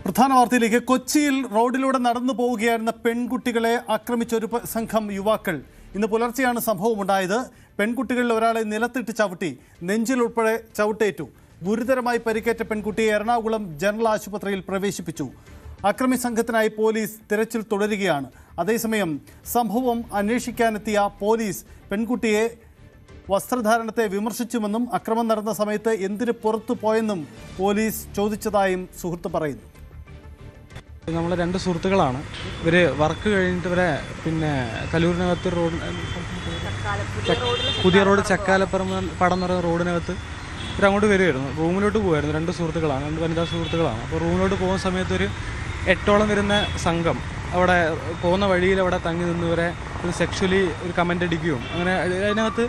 പ്രധാന വാർത്തയിലേക്ക്. കൊച്ചിയിൽ റോഡിലൂടെ നടന്നു പോവുകയായിരുന്ന പെൺകുട്ടികളെ ആക്രമിച്ച ഒരു സംഘം യുവാക്കൾ. ഇന്ന് പുലർച്ചെയാണ് സംഭവമുണ്ടായത്. പെൺകുട്ടികളിൽ ഒരാളെ നിലത്തിട്ട് ചവിട്ടി, നെഞ്ചിൽ ഉൾപ്പെടെ ചവിട്ടേറ്റു. ഗുരുതരമായി പരിക്കേറ്റ പെൺകുട്ടിയെ എറണാകുളം ജനറൽ ആശുപത്രിയിൽ പ്രവേശിപ്പിച്ചു. അക്രമി സംഘത്തിനായി പോലീസ് തിരച്ചിൽ തുടരുകയാണ്. അതേസമയം സംഭവം അന്വേഷിക്കാനെത്തിയ പോലീസ് പെൺകുട്ടിയെ വസ്ത്രധാരണത്തെ വിമർശിച്ചുവെന്നും അക്രമം നടന്ന സമയത്ത് എന്തിന് പുറത്തു പോയെന്നും പോലീസ് ചോദിച്ചതായും സുഹൃത്ത് പറയുന്നു. നമ്മൾ രണ്ട് സുഹൃത്തുക്കളാണ്. ഇവർ വർക്ക് കഴിഞ്ഞിട്ട് ഇവരെ കലൂരിനകത്ത് പുതിയ റോഡ് ചക്കാലപ്പുറം പടം എന്ന് പറയുന്ന റോഡിനകത്ത് ഇവരങ്ങോട്ട് വരുമായിരുന്നു. റൂമിലോട്ട് പോകുമായിരുന്നു. രണ്ട് സുഹൃത്തുക്കളാണ്, രണ്ട് വനിതാ സുഹൃത്തുക്കളാണ്. അപ്പോൾ റൂമിലോട്ട് പോകുന്ന സമയത്ത് ഒരു 8ഓളം വരുന്ന സംഘം അവിടെ പോകുന്ന വഴിയിൽ അവിടെ തങ്ങി നിന്നവരെ ഒരു സെക്ഷലി ഒരു കമൻ്റ് അടിക്കുകയും അങ്ങനെ അതിനകത്ത്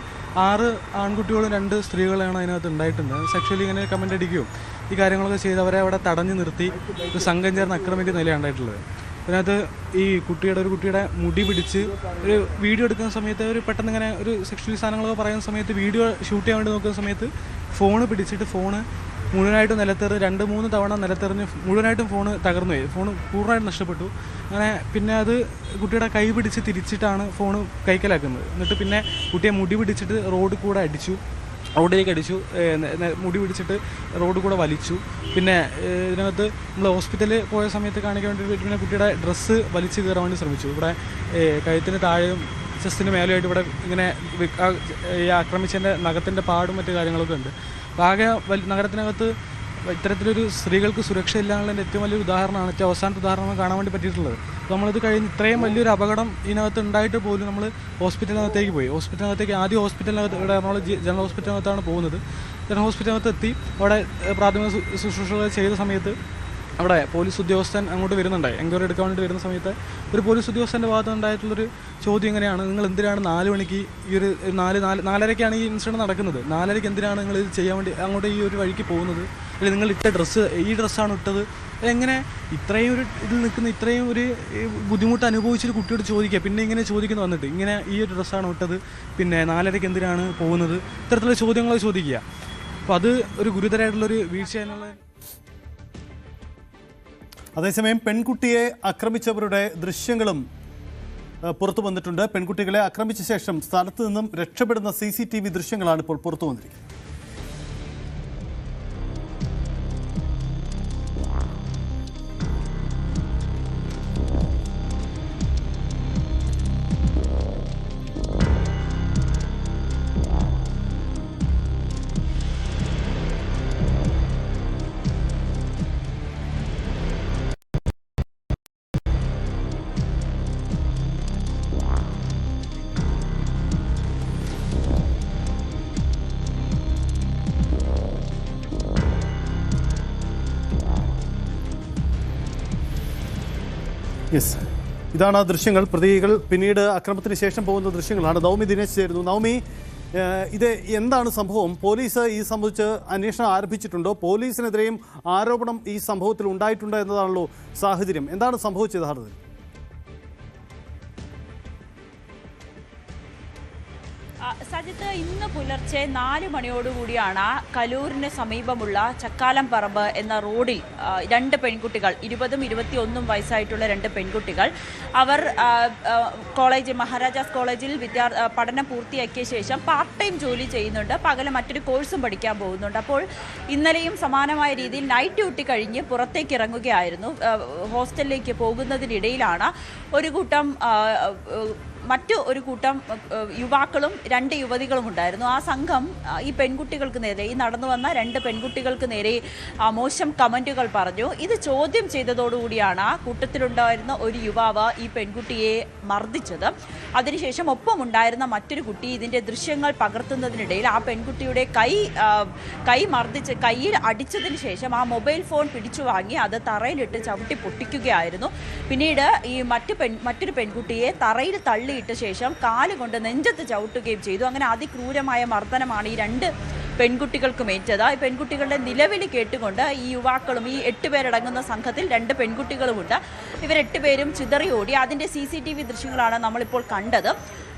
6 ആൺകുട്ടികളും 2 സ്ത്രീകളാണ് അതിനകത്ത് ഉണ്ടായിട്ടുണ്ട്. സെക്ഷലി ഇങ്ങനെ കമൻ്റ് അടിക്കുകയും ഈ കാര്യങ്ങളൊക്കെ ചെയ്ത് അവരെ അവിടെ തടഞ്ഞു നിർത്തി ഒരു സംഘം ചേർന്ന് ആക്രമിക്കുന്ന നിലയാണ് ഉണ്ടായിട്ടുള്ളത്. അതിനകത്ത് ഈ ഒരു കുട്ടിയുടെ മുടി പിടിച്ച് ഒരു വീഡിയോ എടുക്കുന്ന സമയത്ത് ഒരു പെട്ടെന്ന് ഇങ്ങനെ ഒരു സെക്ഷലി സാധനങ്ങളൊക്കെ പറയുന്ന സമയത്ത് വീഡിയോ ഷൂട്ട് ചെയ്യാൻ വേണ്ടി നോക്കുന്ന സമയത്ത് ഫോണ് പിടിച്ചിട്ട് ഫോണ് മുഴുവനായിട്ടും നിലത്തെറിഞ്ഞ് 2-3 തവണ നിലത്തെറിഞ്ഞ് മുഴുവനായിട്ടും ഫോണ് തകർന്നു പോയി. ഫോണ് പൂർണ്ണമായിട്ട് നഷ്ടപ്പെട്ടു. അങ്ങനെ പിന്നെ അത് കുട്ടിയുടെ കൈ പിടിച്ച് തിരിച്ചിട്ടാണ് ഫോണ് കൈക്കലാക്കുന്നത്. എന്നിട്ട് പിന്നെ കുട്ടിയെ മുടി പിടിച്ചിട്ട് റോഡിലേക്ക് അടിച്ചു, മുടി പിടിച്ചിട്ട് റോഡ് കൂടെ വലിച്ചു. പിന്നെ ഇതിനകത്ത് നമ്മൾ ഹോസ്പിറ്റലിൽ പോയ സമയത്ത് കാണിക്കാൻ വേണ്ടി പിന്നെ കുട്ടിയുടെ ഡ്രസ്സ് വലിച്ചു കയറാൻ വേണ്ടി ശ്രമിച്ചു. ഇവിടെ കഴുത്തിന് താഴെയും ചെസ്റ്റിന് മേലെയായിട്ട് ഇവിടെ ഇങ്ങനെ ഈ ആക്രമിച്ചതിൻ്റെ നഖത്തിൻ്റെ പാടും മറ്റു കാര്യങ്ങളൊക്കെ ഉണ്ട്. ആകെ നഗരത്തിനകത്ത് ഇത്തരത്തിലൊരു സ്ത്രീകൾക്ക് സുരക്ഷ ഇല്ലാന്നുള്ളതിൻ്റെ ഏറ്റവും വലിയൊരു ഉദാഹരണമാണ്, ഏറ്റവും അവസാനത്തെ ഉദാഹരണം കാണാൻ വേണ്ടി പറ്റിയിട്ടുള്ളത്. അപ്പോൾ നമ്മളിത് കഴിഞ്ഞ് ഇത്രയും വലിയൊരു അപകടം ഇതിനകത്ത് ഉണ്ടായിട്ട് പോലും നമ്മൾ ഹോസ്പിറ്റലിനകത്തേക്ക് പോയി. ആദ്യം ഹോസ്പിറ്റലിനകത്ത് ഇവിടെ എറണാകുളം ജനറൽ ഹോസ്പിറ്റലിനകത്താണ് പോകുന്നത്. ജനറൽ ഹോസ്പിറ്റലിനകത്ത് എത്തി അവിടെ പ്രാഥമിക ശുശ്രൂഷകൾ ചെയ്ത സമയത്ത് അവിടെ പോലീസ് ഉദ്യോഗസ്ഥൻ അങ്ങോട്ട് വരുന്നുണ്ടായി. എൻക്വയറി എടുക്കാൻ വേണ്ടി വരുന്ന സമയത്ത് ഒരു പോലീസ് ഉദ്യോഗസ്ഥൻ്റെ ഭാഗത്ത് ഉണ്ടായിട്ടുള്ളൊരു ചോദ്യം എങ്ങനെയാണ്, നിങ്ങൾ എന്തിനാണ് 4 മണിക്ക് ഈ ഒരു 4:30ക്കാണ് ഈ ഇൻസിഡൻറ്റ് നടക്കുന്നത്, 4:30ക്ക് എന്തിനാണ് നിങ്ങൾ ഇത് ചെയ്യാൻ വേണ്ടി അങ്ങോട്ട് ഈ ഒരു വഴിക്ക് പോകുന്നത്, അല്ലെങ്കിൽ നിങ്ങൾ ഇട്ട ഈ ഡ്രസ്സാണ് ഇട്ടത്, എങ്ങനെ ഇത്രയും ഒരു ഇതിൽ നിൽക്കുന്ന ഇത്രയും ഒരു ബുദ്ധിമുട്ട് അനുഭവിച്ചൊരു കുട്ടിയോട് ചോദിക്കുക, പിന്നെ ഇങ്ങനെ ചോദിക്കുന്നു വന്നിട്ട് ഇങ്ങനെ ഈ ഒരു ഡ്രസ്സാണ് ഇട്ടത്, പിന്നെ 4:30ക്ക് എന്തിനാണ് പോകുന്നത്, ഇത്തരത്തിലുള്ള ചോദ്യങ്ങൾ ചോദിക്കുക. അപ്പോൾ അത് ഒരു ഗുരുതരമായിട്ടുള്ളൊരു വീഴ്ച എന്നുള്ള. അതേസമയം പെൺകുട്ടിയെ ആക്രമിച്ചവരുടെ ദൃശ്യങ്ങളും പുറത്തു വന്നിട്ടുണ്ട്. പെൺകുട്ടികളെ ആക്രമിച്ച ശേഷം സ്ഥലത്ത് നിന്നും രക്ഷപ്പെടുന്ന CCTV ദൃശ്യങ്ങളാണ് ഇപ്പോൾ പുറത്തു വന്നിരിക്കുന്നത്. യെസ്, ഇതാണ് ആ ദൃശ്യങ്ങൾ. പ്രതികൾ പിന്നീട് അക്രമത്തിന് ശേഷം പോകുന്ന ദൃശ്യങ്ങളാണ്. നവമി ദിനേശ് ചേരുന്നു. നവമി, ഇത് എന്താണ് സംഭവം? പോലീസ് ഈ സംബന്ധിച്ച് അന്വേഷണം ആരംഭിച്ചിട്ടുണ്ടോ? പോലീസിനെതിരെയും ആരോപണം ഈ സംഭവത്തിൽ ഉണ്ടായിട്ടുണ്ടോ എന്നതാണല്ലോ സാഹചര്യം. എന്താണ് സംഭവിച്ചത് യഥാർത്ഥത്തിൽ? സജിത്ത്, ഇന്ന് പുലർച്ചെ 4 മണിയോടുകൂടിയാണ് കലൂരിന് സമീപമുള്ള ചക്കാലം പറമ്പ് എന്ന റോഡിൽ 2 പെൺകുട്ടികൾ, 20ഉം 21ഉം വയസ്സായിട്ടുള്ള 2 പെൺകുട്ടികൾ, അവർ മഹാരാജാസ് കോളേജിൽ പഠനം പൂർത്തിയാക്കിയ ശേഷം പാർട്ട് ടൈം ജോലി ചെയ്യുന്നുണ്ട്, പകല് മറ്റൊരു കോഴ്സും പഠിക്കാൻ പോകുന്നുണ്ട്. അപ്പോൾ ഇന്നലെയും സമാനമായ രീതിയിൽ നൈറ്റ് ഡ്യൂട്ടി കഴിഞ്ഞ് പുറത്തേക്ക് ഇറങ്ങുകയായിരുന്നു. ഹോസ്റ്റലിലേക്ക് പോകുന്നതിനിടയിലാണ് മറ്റു ഒരു കൂട്ടം യുവാക്കളും 2 യുവതികളും ഉണ്ടായിരുന്നു. ആ സംഘം ഈ പെൺകുട്ടികൾക്ക് നേരെ, ഈ നടന്നു വന്ന 2 പെൺകുട്ടികൾക്ക് നേരെ മോശം കമൻറ്റുകൾ പറഞ്ഞു. ഇത് ചോദ്യം ചെയ്തതോടുകൂടിയാണ് കൂട്ടത്തിലുണ്ടായിരുന്ന ഒരു യുവാവ് ഈ പെൺകുട്ടിയെ മർദ്ദിച്ചത്. അതിനുശേഷം ഒപ്പമുണ്ടായിരുന്ന മറ്റൊരു കുട്ടി ഇതിൻ്റെ ദൃശ്യങ്ങൾ പകർത്തുന്നതിനിടയിൽ ആ പെൺകുട്ടിയുടെ കയ്യിൽ അടിച്ചതിന് ശേഷം ആ മൊബൈൽ ഫോൺ പിടിച്ചു വാങ്ങി അത് തറയിലിട്ട് ചവിട്ടി പൊട്ടിക്കുകയായിരുന്നു. പിന്നീട് ഈ മറ്റൊരു പെൺകുട്ടിയെ തറയിൽ തള്ളിയിട്ട ശേഷം കാലുകൊണ്ട് നെഞ്ചത്ത് ചവിട്ടുകയും ചെയ്തു. അങ്ങനെ അതിക്രൂരമായ മർദ്ദനമാണ് ഈ 2 പെൺകുട്ടികൾക്കും ഏറ്റത്. ഈ പെൺകുട്ടികളുടെ നിലവിളി കേട്ടുകൊണ്ട് ഈ യുവാക്കളും, ഈ 8 പേരടങ്ങുന്ന സംഘത്തിൽ 2 പെൺകുട്ടികളുമുണ്ട്, ഇവർ 8 പേരും ചിതറി ഓടി. അതിൻ്റെ CCTV ദൃശ്യങ്ങളാണ് നമ്മളിപ്പോൾ കണ്ടത്.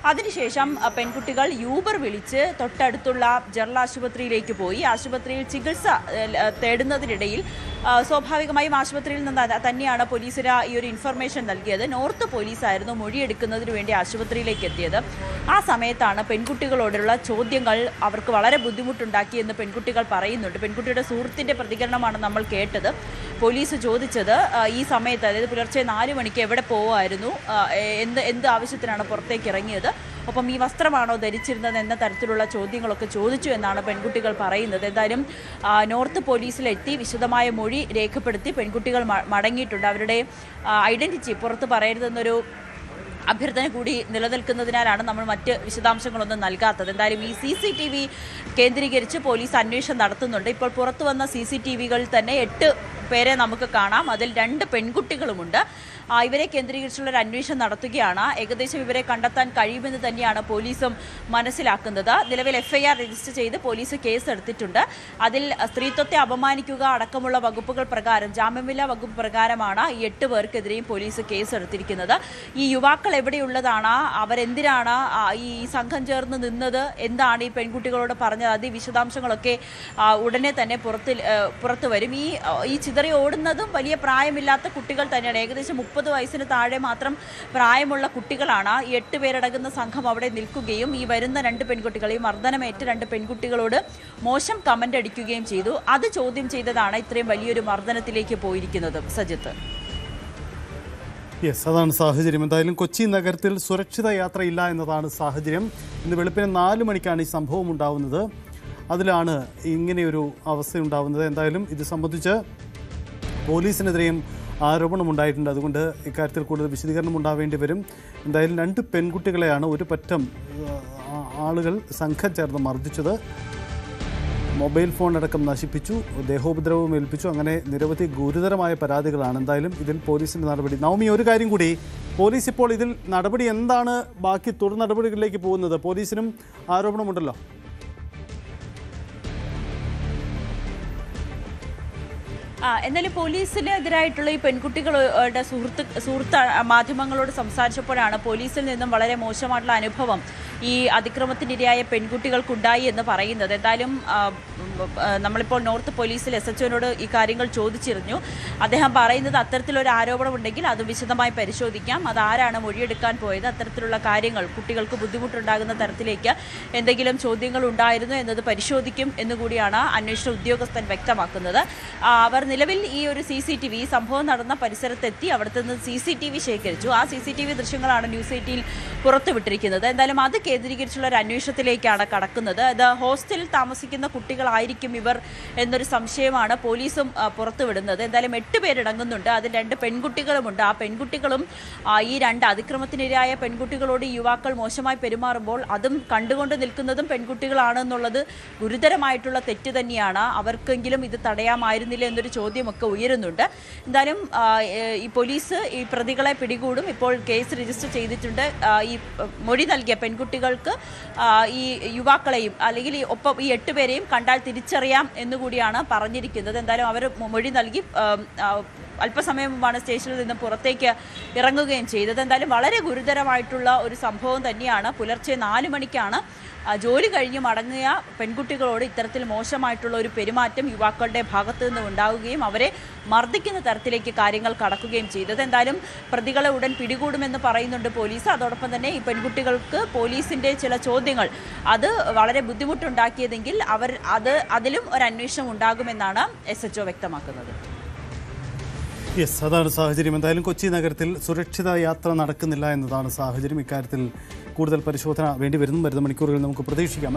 അതിനുശേഷം പെൺകുട്ടികൾ യൂബർ വിളിച്ച് തൊട്ടടുത്തുള്ള ജനറൽ ആശുപത്രിയിലേക്ക് പോയി. ആശുപത്രിയിൽ ചികിത്സ തേടുന്നതിനിടയിൽ സ്വാഭാവികമായും ആശുപത്രിയിൽ നിന്ന് തന്നെയാണ് പോലീസിന് ഈ ഒരു ഇൻഫർമേഷൻ നൽകിയത്. നോർത്ത് പോലീസായിരുന്നു മൊഴിയെടുക്കുന്നതിന് വേണ്ടി ആശുപത്രിയിലേക്ക് എത്തിയത്. ആ സമയത്താണ് പെൺകുട്ടികളോടുള്ള ചോദ്യങ്ങൾ അവർക്ക് വളരെ ബുദ്ധിമുട്ടുണ്ടാക്കിയെന്ന് പെൺകുട്ടികൾ പറയുന്നുണ്ട്. പെൺകുട്ടിയുടെ സുഹൃത്തിൻ്റെ പ്രതികരണമാണ് നമ്മൾ കേട്ടത്. പോലീസ് ചോദിച്ചത് ഈ സമയത്ത്, അതായത് പുലർച്ചെ 4 മണിക്ക് എവിടെ പോവുമായിരുന്നു, എന്ത് ആവശ്യത്തിനാണ് പുറത്തേക്ക് ഇറങ്ങിയത്, ഒപ്പം ഈ വസ്ത്രമാണോ ധരിച്ചിരുന്നത് എന്ന തരത്തിലുള്ള ചോദ്യങ്ങളൊക്കെ ചോദിച്ചു എന്നാണ് പെൺകുട്ടികൾ പറയുന്നത്. എന്തായാലും നോർത്ത് പോലീസിലെത്തി വിശദമായ മൊഴി രേഖപ്പെടുത്തി പെൺകുട്ടികൾ മടങ്ങിയിട്ടുണ്ട്. അവരുടെ ഐഡൻറ്റിറ്റി പുറത്ത് പറയരുതെന്നൊരു അഭ്യർത്ഥന കൂടി നിലനിൽക്കുന്നതിനാലാണ് നമ്മൾ മറ്റ് വിശദാംശങ്ങളൊന്നും നൽകാത്തത്. എന്തായാലും ഈ CCTV കേന്ദ്രീകരിച്ച് പോലീസ് അന്വേഷണം നടത്തുന്നുണ്ട്. ഇപ്പോൾ പുറത്തു വന്ന CCTVകളിൽ തന്നെ 8 പേരെ നമുക്ക് കാണാം. അതിൽ 2 പെൺകുട്ടികളുമുണ്ട്. ഇവരെ കേന്ദ്രീകരിച്ചുള്ളൊരു അന്വേഷണം നടത്തുകയാണ്. ഏകദേശം ഇവരെ കണ്ടെത്താൻ കഴിയുമെന്ന് തന്നെയാണ് പോലീസും മനസ്സിലാക്കുന്നത്. നിലവിൽ FIR രജിസ്റ്റർ ചെയ്ത് പോലീസ് കേസ് എടുത്തിട്ടുണ്ട്. അതിൽ സ്ത്രീത്വത്തെ അപമാനിക്കുക അടക്കമുള്ള വകുപ്പുകൾ പ്രകാരം, ജാമ്യമില്ലാ വകുപ്പ് പ്രകാരമാണ് ഈ 8 പേർക്കെതിരെയും പോലീസ് കേസ് എടുത്തിരിക്കുന്നത്. ഈ യുവാക്കൾ എവിടെയുള്ളതാണ്, അവരെന്തിനാണ് ഈ സംഘം ചേർന്ന് നിന്നത്, എന്താണ് ഈ പെൺകുട്ടികളോട് പറഞ്ഞത്, അത് വിശദാംശങ്ങളൊക്കെ ഉടനെ തന്നെ പുറത്തു വരും. ഈ ചിതറി ഓടുന്നതും വലിയ പ്രായമില്ലാത്ത കുട്ടികൾ തന്നെയാണ്. ഏകദേശം 30 വയസ്സിന് താഴെ മാത്രം പ്രായമുള്ള കുട്ടികളാണ്. 8 പേരടങ്ങുന്ന സംഘം അവിടെ നിൽക്കുകയും ഈ വരുന്ന 2 പെൺകുട്ടികളെയും മർദ്ദനമേറ്റ 2 പെൺകുട്ടികളോട് മോശം കമന്റ് അടിക്കുകയും ചെയ്തു. അത് ചോദ്യം ചെയ്തതാണ് ഇത്രയും വലിയൊരു മർദ്ദനത്തിലേക്ക് പോയിരിക്കുന്നത്. സജിത്ത്, യെസ്, അതാണ് സാഹചര്യം. എന്തായാലും കൊച്ചി നഗരത്തിൽ സുരക്ഷിത യാത്രയില്ല എന്നതാണ് സാഹചര്യം. ഇന്ന് വെളുപ്പിന് 4 മണിക്കാണ് ഈ സംഭവം ഉണ്ടാവുന്നത്. അതിലാണ് ഇങ്ങനെയൊരു അവസ്ഥയുണ്ടാവുന്നത്. എന്തായാലും ഇത് സംബന്ധിച്ച് പോലീസിനെതിരെയും ആരോപണമുണ്ടായിട്ടുണ്ട്. അതുകൊണ്ട് ഇക്കാര്യത്തിൽ കൂടുതൽ വിശദീകരണം ഉണ്ടാവേണ്ടി വരും. എന്തായാലും 2 പെൺകുട്ടികളെയാണ് ഒരു പറ്റം ആളുകൾ സംഘം ചേർന്ന് മർദ്ദിച്ചത്. മൊബൈൽ ഫോൺ അടക്കം നശിപ്പിച്ചു, ദേഹോപദ്രവം ഏൽപ്പിച്ചു. അങ്ങനെ നിരവധി ഗുരുതരമായ പരാതികളാണ്. എന്തായാലും ഇതിൽ പോലീസിൻ്റെ നടപടി. നവമി, ഒരു കാര്യം കൂടി, പോലീസ് ഇപ്പോൾ ഇതിൽ നടപടി എന്താണ്, ബാക്കി തുടർ നടപടികളിലേക്ക് പോകുന്നത്? പോലീസിനും ആരോപണമുണ്ടല്ലോ. എന്നാലും പോലീസിനെതിരായിട്ടുള്ള ഈ പെൺകുട്ടികളുടെ സുഹൃത്ത് മാധ്യമങ്ങളോട് സംസാരിച്ചപ്പോഴാണ് പോലീസിൽ നിന്നും വളരെ മോശമായിട്ടുള്ള അനുഭവം ഈ അതിക്രമത്തിനിരയായ പെൺകുട്ടികൾക്കുണ്ടായി എന്ന് പറയുന്നത്. എന്തായാലും നമ്മളിപ്പോൾ നോർത്ത് പോലീസിൽ SHOനോട് ഈ കാര്യങ്ങൾ ചോദിച്ചിരുന്നു. അദ്ദേഹം പറയുന്നത് അത്തരത്തിലൊരു ആരോപണമുണ്ടെങ്കിൽ അത് വിശദമായി പരിശോധിക്കാം, അതാരാണ് മൊഴിയെടുക്കാൻ പോയത്, അത്തരത്തിലുള്ള കാര്യങ്ങൾ കുട്ടികൾക്ക് ബുദ്ധിമുട്ടുണ്ടാകുന്ന തരത്തിലേക്ക് എന്തെങ്കിലും ചോദ്യങ്ങൾ ഉണ്ടായിരുന്നു എന്നത് പരിശോധിക്കും എന്നുകൂടിയാണ് അന്വേഷണ ഉദ്യോഗസ്ഥൻ വ്യക്തമാക്കുന്നത്. അവർ നിലവിൽ ഈ ഒരു CCTV സംഭവം നടന്ന പരിസരത്തെത്തി അവിടുത്തെ നിന്ന് CCTV ശേഖരിച്ചു. ആ CCTV ദൃശ്യങ്ങളാണ് ന്യൂസ് 18 പുറത്തുവിട്ടിരിക്കുന്നത്. എന്തായാലും അത് കേന്ദ്രീകരിച്ചുള്ള ഒരു അന്വേഷണത്തിലേക്കാണ് കടക്കുന്നത്. അത് ഹോസ്റ്റലിൽ താമസിക്കുന്ന കുട്ടികളായിരിക്കും ഇവർ എന്നൊരു സംശയമാണ് പോലീസും പുറത്തുവിടുന്നത്. എന്തായാലും 8 പേരടങ്ങുന്നുണ്ട്. അതിൽ 2 പെൺകുട്ടികളുമുണ്ട്. ആ പെൺകുട്ടികളും ഈ 2 അതിക്രമത്തിനിരയായ പെൺകുട്ടികളോട് യുവാക്കൾ മോശമായി പെരുമാറുമ്പോൾ അതും കണ്ടുകൊണ്ട് നിൽക്കുന്നതും പെൺകുട്ടികളാണെന്നുള്ളത് ഗുരുതരമായിട്ടുള്ള തെറ്റ് തന്നെയാണ്. അവർക്കെങ്കിലും ഇത് തടയാമായിരുന്നില്ല എന്നൊരു ചോദ്യമൊക്കെ ഉയരുന്നുണ്ട്. എന്തായാലും ഈ പോലീസ് ഈ പ്രതികളെ പിടികൂടും. ഇപ്പോൾ കേസ് രജിസ്റ്റർ ചെയ്തിട്ടുണ്ട്. ഈ മൊഴി നൽകിയ പെൺകുട്ടികൾക്ക് ഈ യുവാക്കളെയും അല്ലെങ്കിൽ ഒപ്പം ഈ 8 പേരെയും കണ്ടാൽ തിരിച്ചറിയാം എന്നുകൂടിയാണ് പറഞ്ഞിരിക്കുന്നത്. എന്തായാലും അവർ മൊഴി നൽകി അല്പസമയം മുമ്പാണ് സ്റ്റേഷനിൽ നിന്ന് പുറത്തേക്ക് ഇറങ്ങുകയും ചെയ്തത്. എന്തായാലും വളരെ ഗുരുതരമായിട്ടുള്ള ഒരു സംഭവം തന്നെയാണ്. പുലർച്ചെ 4 മണിക്കാണ് ജോലി കഴിഞ്ഞ് മടങ്ങിയ പെൺകുട്ടികളോട് ഇത്തരത്തിൽ മോശമായിട്ടുള്ള ഒരു പെരുമാറ്റം യുവാക്കളുടെ ഭാഗത്തു നിന്ന് ഉണ്ടാവുകയും അവരെ മർദ്ദിക്കുന്ന തരത്തിലേക്ക് കാര്യങ്ങൾ കടക്കുകയും ചെയ്തത്. എന്തായാലും പ്രതികളെ ഉടൻ പിടികൂടുമെന്ന് പറയുന്നുണ്ട് പോലീസ്. അതോടൊപ്പം തന്നെ ഈ പെൺകുട്ടികൾക്ക് പോലീസിൻ്റെ ചില ചോദ്യങ്ങൾ അത് വളരെ ബുദ്ധിമുട്ടുണ്ടാക്കിയതെങ്കിൽ അതിലും ഒരു അന്വേഷണം ഉണ്ടാകുമെന്നാണ് SHO വ്യക്തമാക്കുന്നത്. യെസ്, അതാണ് സാഹചര്യം. എന്തായാലും കൊച്ചി നഗരത്തിൽ സുരക്ഷിത യാത്ര നടക്കുന്നില്ല എന്നതാണ് സാഹചര്യം. ഇക്കാര്യത്തിൽ കൂടുതൽ പരിശോധന വേണ്ടി വരുന്ന മണിക്കൂറുകളിൽ നമുക്ക് പ്രതീക്ഷിക്കാം.